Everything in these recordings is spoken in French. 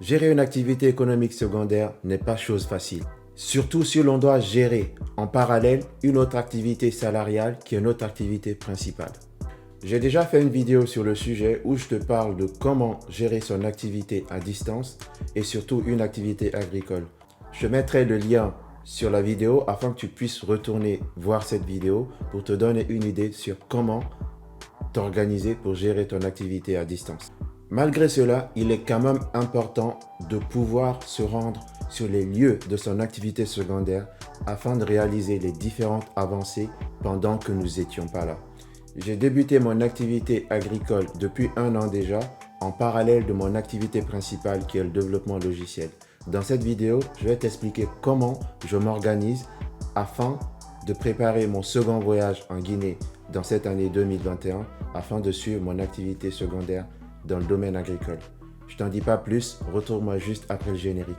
Gérer une activité économique secondaire n'est pas chose facile. Surtout si l'on doit gérer en parallèle une autre activité salariale qui est notre activité principale. J'ai déjà fait une vidéo sur le sujet où je te parle de comment gérer son activité à distance et surtout une activité agricole. Je mettrai le lien sur la vidéo afin que tu puisses retourner voir cette vidéo pour te donner une idée sur comment t'organiser pour gérer ton activité à distance. Malgré cela, il est quand même important de pouvoir se rendre sur les lieux de son activité secondaire afin de réaliser les différentes avancées pendant que nous n'étions pas là. J'ai débuté mon activité agricole depuis 1 an déjà, en parallèle de mon activité principale qui est le développement logiciel. Dans cette vidéo, je vais t'expliquer comment je m'organise afin de préparer mon second voyage en Guinée dans cette année 2021 afin de suivre mon activité secondaire dans le domaine agricole. Je t'en dis pas plus, retourne-moi juste après le générique.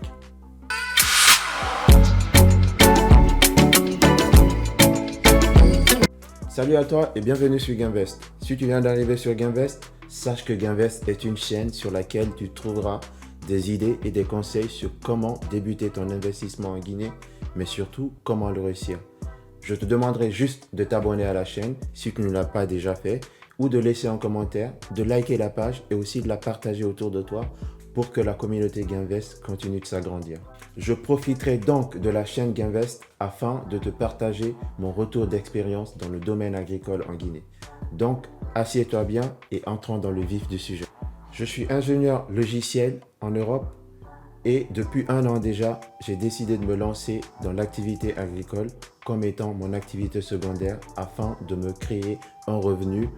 Salut à toi et bienvenue sur Gainvest. Si tu viens d'arriver sur Gainvest, sache que Gainvest est une chaîne sur laquelle tu trouveras des idées et des conseils sur comment débuter ton investissement en Guinée, mais surtout comment le réussir. Je te demanderai juste de t'abonner à la chaîne si tu ne l'as pas déjà fait, ou de laisser un commentaire, de liker la page et aussi de la partager autour de toi pour que la communauté Gainvest continue de s'agrandir. Je profiterai donc de la chaîne Gainvest afin de te partager mon retour d'expérience dans le domaine agricole en Guinée. Donc, assieds-toi bien et entrons dans le vif du sujet. Je suis ingénieur logiciel en Europe et depuis 1 an déjà, j'ai décidé de me lancer dans l'activité agricole comme étant mon activité secondaire afin de me créer un revenu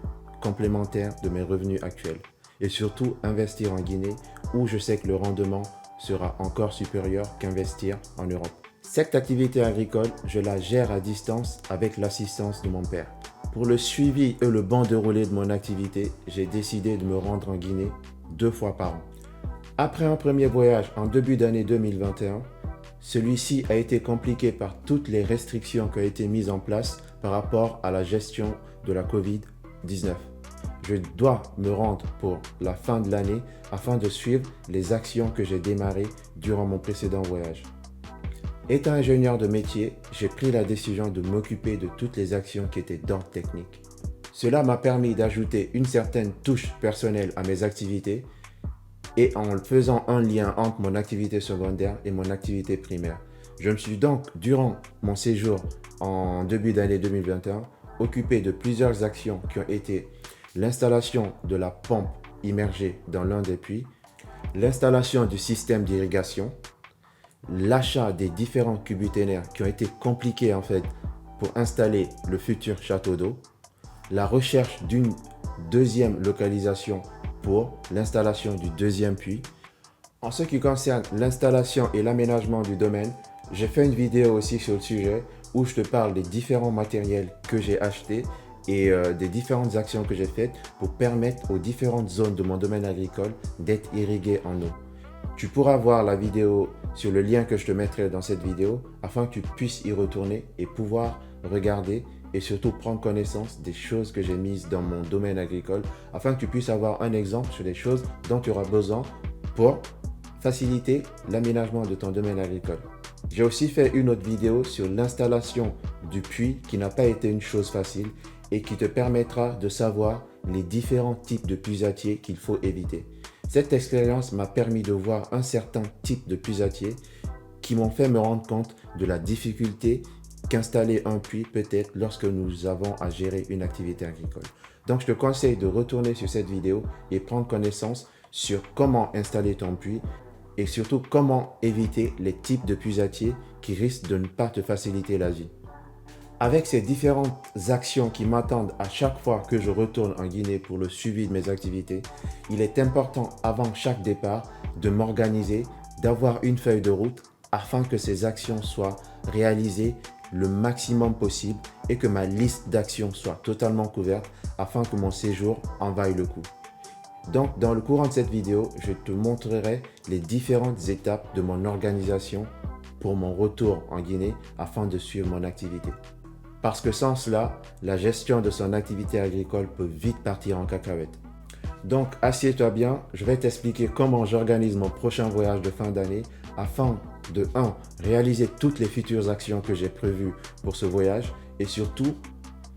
complémentaire de mes revenus actuels et surtout investir en Guinée où je sais que le rendement sera encore supérieur qu'investir en Europe. Cette activité agricole, je la gère à distance avec l'assistance de mon père. Pour le suivi et le bon déroulé de mon activité, j'ai décidé de me rendre en Guinée 2 fois par an. Après un premier voyage en début d'année 2021, celui-ci a été compliqué par toutes les restrictions qui ont été mises en place par rapport à la gestion de la Covid-19. Je dois me rendre pour la fin de l'année afin de suivre les actions que j'ai démarrées durant mon précédent voyage. Étant ingénieur de métier, j'ai pris la décision de m'occuper de toutes les actions qui étaient d'ordre technique. Cela m'a permis d'ajouter une certaine touche personnelle à mes activités et en faisant un lien entre mon activité secondaire et mon activité primaire. Je me suis donc, durant mon séjour en début d'année 2021, occupé de plusieurs actions qui ont été l'installation de la pompe immergée dans l'un des puits, l'installation du système d'irrigation, l'achat des différents cubuténaires qui ont été compliqués en fait pour installer le futur château d'eau, la recherche d'une deuxième localisation pour l'installation du deuxième puits. En ce qui concerne l'installation et l'aménagement du domaine, j'ai fait une vidéo aussi sur le sujet où je te parle des différents matériels que j'ai achetés et des différentes actions que j'ai faites pour permettre aux différentes zones de mon domaine agricole d'être irriguées en eau. Tu pourras voir la vidéo sur le lien que je te mettrai dans cette vidéo afin que tu puisses y retourner et pouvoir regarder et surtout prendre connaissance des choses que j'ai mises dans mon domaine agricole afin que tu puisses avoir un exemple sur les choses dont tu auras besoin pour faciliter l'aménagement de ton domaine agricole. J'ai aussi fait une autre vidéo sur l'installation du puits qui n'a pas été une chose facile et qui te permettra de savoir les différents types de puisatiers qu'il faut éviter. Cette expérience m'a permis de voir un certain type de puisatiers qui m'ont fait me rendre compte de la difficulté qu'installer un puits peut être lorsque nous avons à gérer une activité agricole. Donc je te conseille de retourner sur cette vidéo et prendre connaissance sur comment installer ton puits et surtout comment éviter les types de puisatiers qui risquent de ne pas te faciliter la vie. Avec ces différentes actions qui m'attendent à chaque fois que je retourne en Guinée pour le suivi de mes activités, il est important avant chaque départ de m'organiser, d'avoir une feuille de route afin que ces actions soient réalisées le maximum possible et que ma liste d'actions soit totalement couverte afin que mon séjour en vaille le coup. Donc, dans le courant de cette vidéo, je te montrerai les différentes étapes de mon organisation pour mon retour en Guinée afin de suivre mon activité. Parce que sans cela, la gestion de son activité agricole peut vite partir en cacahuète. Donc, assieds-toi bien, je vais t'expliquer comment j'organise mon prochain voyage de fin d'année afin de 1. Réaliser toutes les futures actions que j'ai prévues pour ce voyage et surtout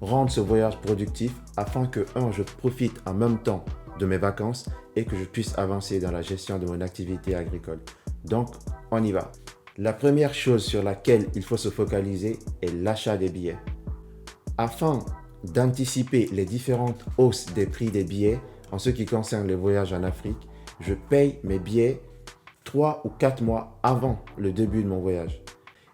rendre ce voyage productif afin que 1. Je profite en même temps de mes vacances et que je puisse avancer dans la gestion de mon activité agricole. Donc, on y va. La première chose sur laquelle il faut se focaliser est l'achat des billets. Afin d'anticiper les différentes hausses des prix des billets en ce qui concerne les voyages en Afrique, je paye mes billets 3 ou 4 mois avant le début de mon voyage.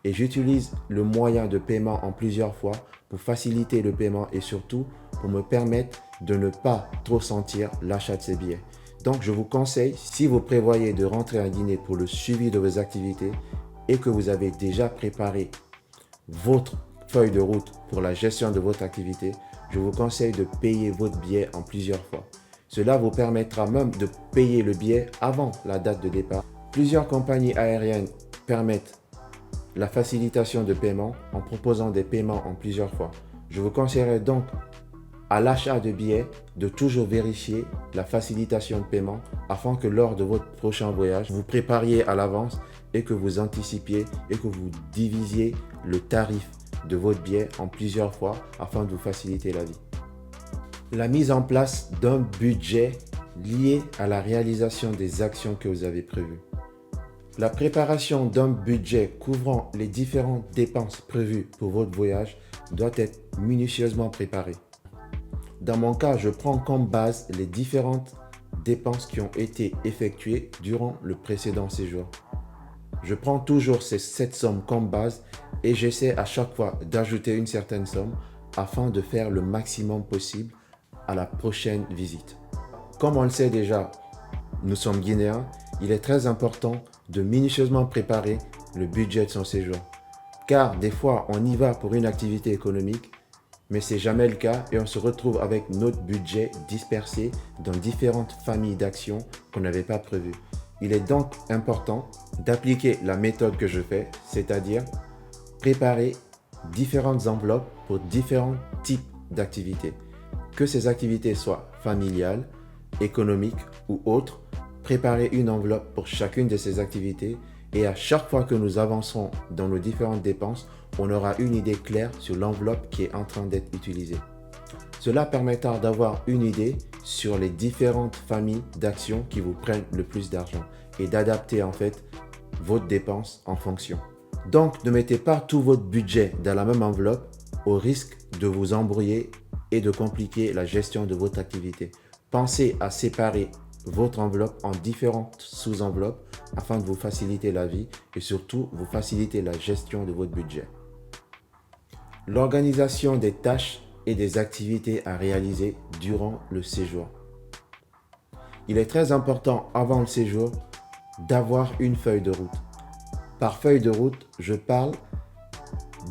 Et j'utilise le moyen de paiement en plusieurs fois pour faciliter le paiement et surtout pour me permettre de ne pas trop sentir l'achat de ces billets. Donc je vous conseille, si vous prévoyez de rentrer en Guinée pour le suivi de vos activités et que vous avez déjà préparé votre feuille de route pour la gestion de votre activité, je vous conseille de payer votre billet en plusieurs fois. Cela vous permettra même de payer le billet avant la date de départ. Plusieurs compagnies aériennes permettent la facilitation de paiement en proposant des paiements en plusieurs fois. Je vous conseillerais donc à l'achat de billets de toujours vérifier la facilitation de paiement afin que lors de votre prochain voyage, vous prépariez à l'avance et que vous anticipiez et que vous divisiez le tarif de votre billet en plusieurs fois afin de vous faciliter la vie. La mise en place d'un budget lié à la réalisation des actions que vous avez prévues. La préparation d'un budget couvrant les différentes dépenses prévues pour votre voyage doit être minutieusement préparée. Dans mon cas, je prends comme base les différentes dépenses qui ont été effectuées durant le précédent séjour. Je prends toujours cette somme comme base et j'essaie à chaque fois d'ajouter une certaine somme afin de faire le maximum possible à la prochaine visite. Comme on le sait déjà, nous sommes Guinéens, il est très important de minutieusement préparer le budget de son séjour. Car des fois, on y va pour une activité économique, mais ce n'est jamais le cas et on se retrouve avec notre budget dispersé dans différentes familles d'actions qu'on n'avait pas prévues. Il est donc important d'appliquer la méthode que je fais, c'est-à-dire préparer différentes enveloppes pour différents types d'activités. Que ces activités soient familiales, économiques ou autres, préparer une enveloppe pour chacune de ces activités et à chaque fois que nous avancerons dans nos différentes dépenses, on aura une idée claire sur l'enveloppe qui est en train d'être utilisée. Cela permettra d'avoir une idée sur les différentes familles d'actions qui vous prennent le plus d'argent et d'adapter en fait votre dépense en fonction. Donc, ne mettez pas tout votre budget dans la même enveloppe au risque de vous embrouiller et de compliquer la gestion de votre activité. Pensez à séparer votre enveloppe en différentes sous-enveloppes afin de vous faciliter la vie et surtout vous faciliter la gestion de votre budget. L'organisation des tâches et des activités à réaliser durant le séjour. Il est très important avant le séjour d'avoir une feuille de route. Par feuille de route, je parle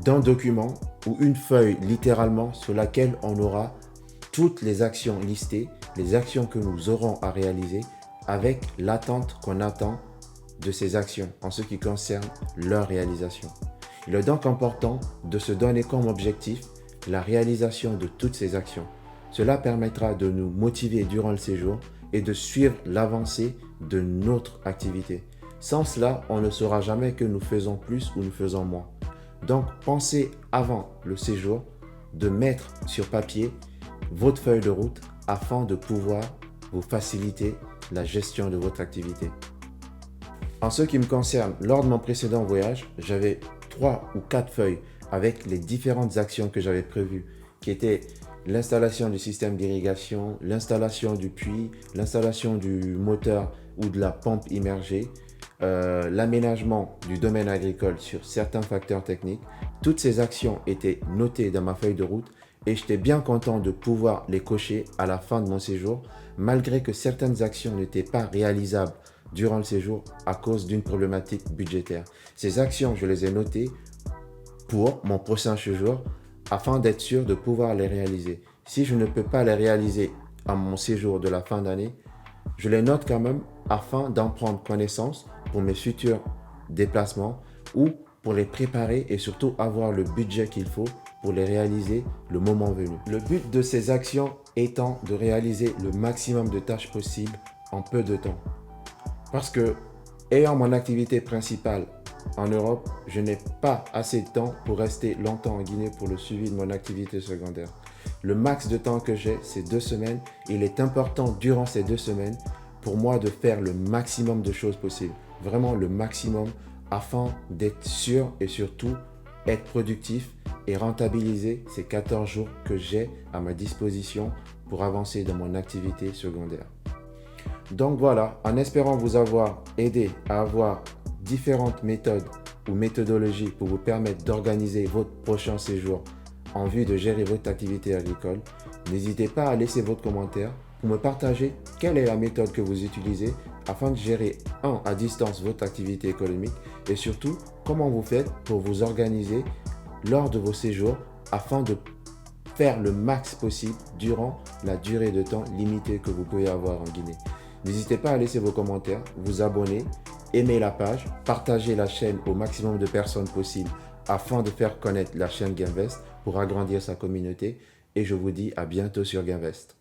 d'un document ou une feuille littéralement sur laquelle on aura toutes les actions listées, les actions que nous aurons à réaliser avec l'attente qu'on attend de ces actions en ce qui concerne leur réalisation. Il est donc important de se donner comme objectif la réalisation de toutes ces actions. Cela permettra de nous motiver durant le séjour et de suivre l'avancée de notre activité. Sans cela, on ne saura jamais que nous faisons plus ou nous faisons moins. Donc, pensez avant le séjour de mettre sur papier votre feuille de route afin de pouvoir vous faciliter la gestion de votre activité. En ce qui me concerne, lors de mon précédent voyage, j'avais 3 ou 4 feuilles avec les différentes actions que j'avais prévues, qui étaient l'installation du système d'irrigation, l'installation du puits, l'installation du moteur ou de la pompe immergée, l'aménagement du domaine agricole sur certains facteurs techniques. Toutes ces actions étaient notées dans ma feuille de route et j'étais bien content de pouvoir les cocher à la fin de mon séjour, malgré que certaines actions n'étaient pas réalisables durant le séjour à cause d'une problématique budgétaire. Ces actions, je les ai notées pour mon prochain séjour afin d'être sûr de pouvoir les réaliser. Si je ne peux pas les réaliser à mon séjour de la fin d'année, je les note quand même afin d'en prendre connaissance pour mes futurs déplacements ou pour les préparer et surtout avoir le budget qu'il faut pour les réaliser le moment venu. Le but de ces actions étant de réaliser le maximum de tâches possibles en peu de temps. Parce que, ayant mon activité principale en Europe, je n'ai pas assez de temps pour rester longtemps en Guinée pour le suivi de mon activité secondaire. Le max de temps que j'ai, c'est 2 semaines. Il est important durant ces 2 semaines pour moi de faire le maximum de choses possibles. Vraiment le maximum afin d'être sûr et surtout être productif et rentabiliser ces 14 jours que j'ai à ma disposition pour avancer dans mon activité secondaire. Donc voilà, en espérant vous avoir aidé à avoir différentes méthodes ou méthodologies pour vous permettre d'organiser votre prochain séjour en vue de gérer votre activité agricole, n'hésitez pas à laisser votre commentaire pour me partager quelle est la méthode que vous utilisez afin de gérer à distance votre activité économique et surtout comment vous faites pour vous organiser lors de vos séjours afin de faire le max possible durant la durée de temps limitée que vous pouvez avoir en Guinée. N'hésitez pas à laisser vos commentaires, vous abonner, aimer la page, partager la chaîne au maximum de personnes possible afin de faire connaître la chaîne Gainvest pour agrandir sa communauté et je vous dis à bientôt sur Gainvest.